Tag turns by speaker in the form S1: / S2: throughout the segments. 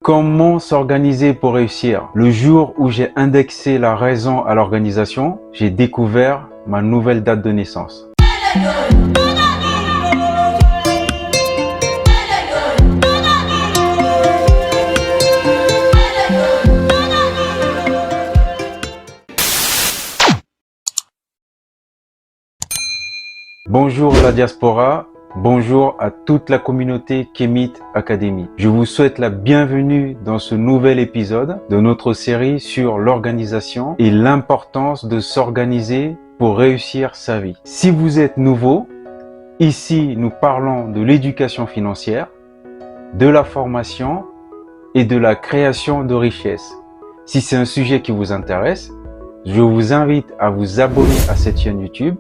S1: Comment s'organiser pour réussir? Le jour où j'ai indexé la raison à l'organisation, j'ai découvert ma nouvelle date de naissance. Bonjour la diaspora, bonjour à toute la communauté Kemet Academy. Je vous souhaite la bienvenue dans ce nouvel épisode de notre série sur l'organisation et l'importance de s'organiser pour réussir sa vie. Si vous êtes nouveau, ici nous parlons de l'éducation financière, de la formation et de la création de richesses. Si c'est un sujet qui vous intéresse, je vous invite à vous abonner à cette chaîne YouTube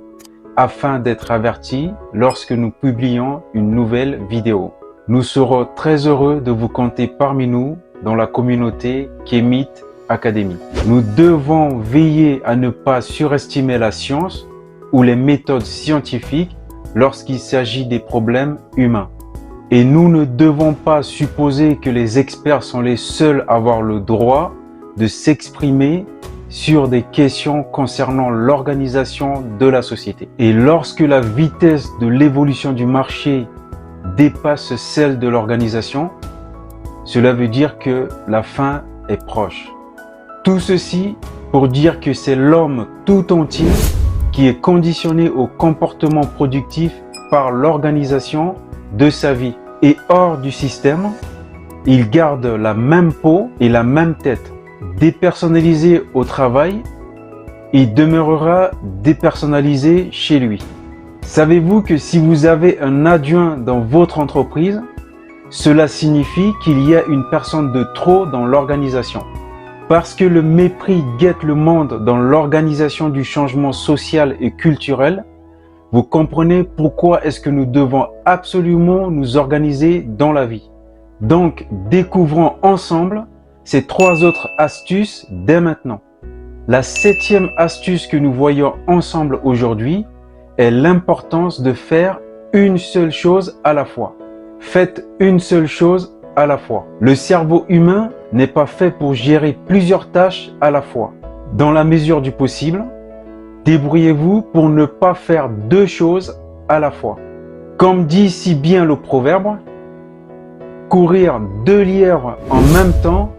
S1: afin d'être averti lorsque nous publions une nouvelle vidéo. Nous serons très heureux de vous compter parmi nous dans la communauté Kemet Academy. Nous devons veiller à ne pas surestimer la science ou les méthodes scientifiques lorsqu'il s'agit des problèmes humains. Et nous ne devons pas supposer que les experts sont les seuls à avoir le droit de s'exprimer sur des questions concernant l'organisation de la société. Et lorsque la vitesse de l'évolution du marché dépasse celle de l'organisation, cela veut dire que la fin est proche. Tout ceci pour dire que c'est l'homme tout entier qui est conditionné au comportement productif par l'organisation de sa vie. Et hors du système, il garde la même peau et la même tête. Dépersonnalisé au travail, il demeurera dépersonnalisé chez lui. Savez-vous que si vous avez un adjoint dans votre entreprise, cela signifie qu'il y a une personne de trop dans l'organisation? Parce que le mépris guette le monde dans l'organisation du changement social et culturel, vous comprenez pourquoi est-ce que nous devons absolument nous organiser dans la vie. Donc, découvrons ensemble ces 3 autres astuces dès maintenant. La 7e astuce que nous voyons ensemble aujourd'hui est l'importance de faire une seule chose à la fois. Faites une seule chose à la fois. Le cerveau humain n'est pas fait pour gérer plusieurs tâches à la fois. Dans la mesure du possible, débrouillez-vous pour ne pas faire 2 choses à la fois. Comme dit si bien le proverbe, courir 2 lièvres en même temps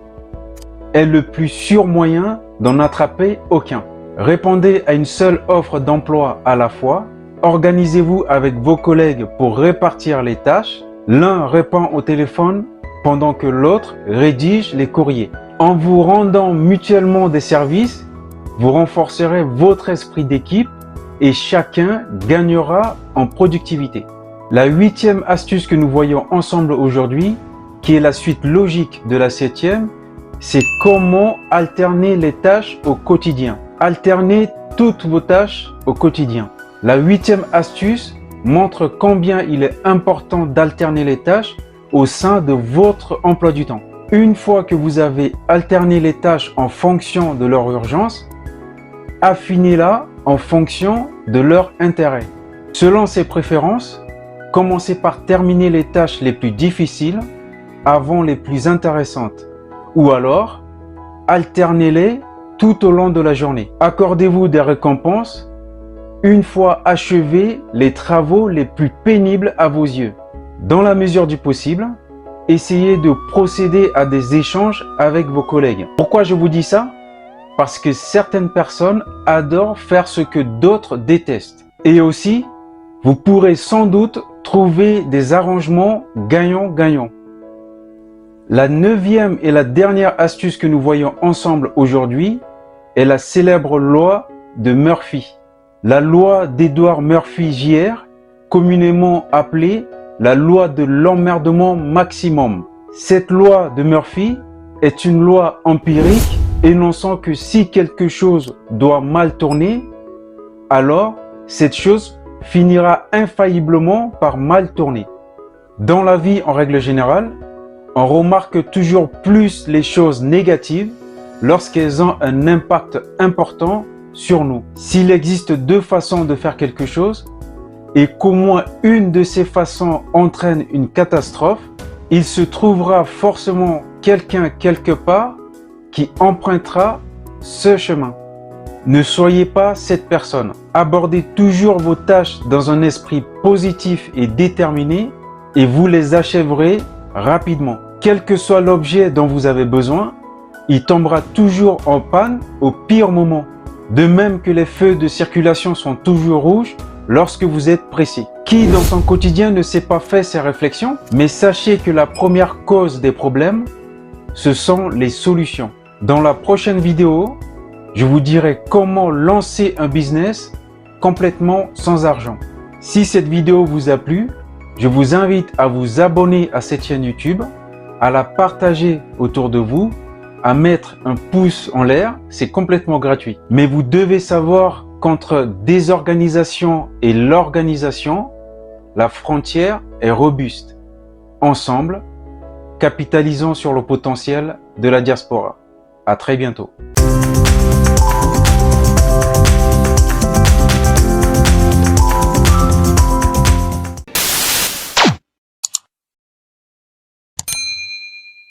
S1: est le plus sûr moyen d'en attraper aucun. Répondez à une seule offre d'emploi à la fois. Organisez-vous avec vos collègues pour répartir les tâches. L'un répond au téléphone pendant que l'autre rédige les courriers. En vous rendant mutuellement des services, vous renforcerez votre esprit d'équipe et chacun gagnera en productivité. La 8e astuce que nous voyons ensemble aujourd'hui, qui est la suite logique de la 7e, c'est comment alterner les tâches au quotidien. Alternez toutes vos tâches au quotidien. La 8e astuce montre combien il est important d'alterner les tâches au sein de votre emploi du temps. Une fois que vous avez alterné les tâches en fonction de leur urgence, affinez-la en fonction de leur intérêt. Selon ses préférences, commencez par terminer les tâches les plus difficiles avant les plus intéressantes. Ou alors, alternez-les tout au long de la journée. Accordez-vous des récompenses une fois achevés les travaux les plus pénibles à vos yeux. Dans la mesure du possible, essayez de procéder à des échanges avec vos collègues. Pourquoi je vous dis ça? Parce que certaines personnes adorent faire ce que d'autres détestent. Et aussi, vous pourrez sans doute trouver des arrangements gagnant-gagnant. La 9e et la dernière astuce que nous voyons ensemble aujourd'hui est la célèbre loi de Murphy. La loi d'Edward Murphy Jr., communément appelée la loi de l'emmerdement maximum. Cette loi de Murphy est une loi empirique énonçant que si quelque chose doit mal tourner, alors cette chose finira infailliblement par mal tourner. Dans la vie en règle générale, on remarque toujours plus les choses négatives lorsqu'elles ont un impact important sur nous. S'il existe 2 façons de faire quelque chose et qu'au moins une de ces façons entraîne une catastrophe, il se trouvera forcément quelqu'un quelque part qui empruntera ce chemin. Ne soyez pas cette personne. Abordez toujours vos tâches dans un esprit positif et déterminé et vous les achèverez rapidement. Quel que soit l'objet dont vous avez besoin, il tombera toujours en panne au pire moment. De même que les feux de circulation sont toujours rouges lorsque vous êtes pressé. Qui dans son quotidien ne s'est pas fait ces réflexions? Mais sachez que la première cause des problèmes, ce sont les solutions. Dans la prochaine vidéo, je vous dirai comment lancer un business complètement sans argent. Si cette vidéo vous a plu, je vous invite à vous abonner à cette chaîne YouTube, à la partager autour de vous, à mettre un pouce en l'air, c'est complètement gratuit. Mais vous devez savoir qu'entre désorganisation et l'organisation, la frontière est robuste. Ensemble, capitalisons sur le potentiel de la diaspora. À très bientôt.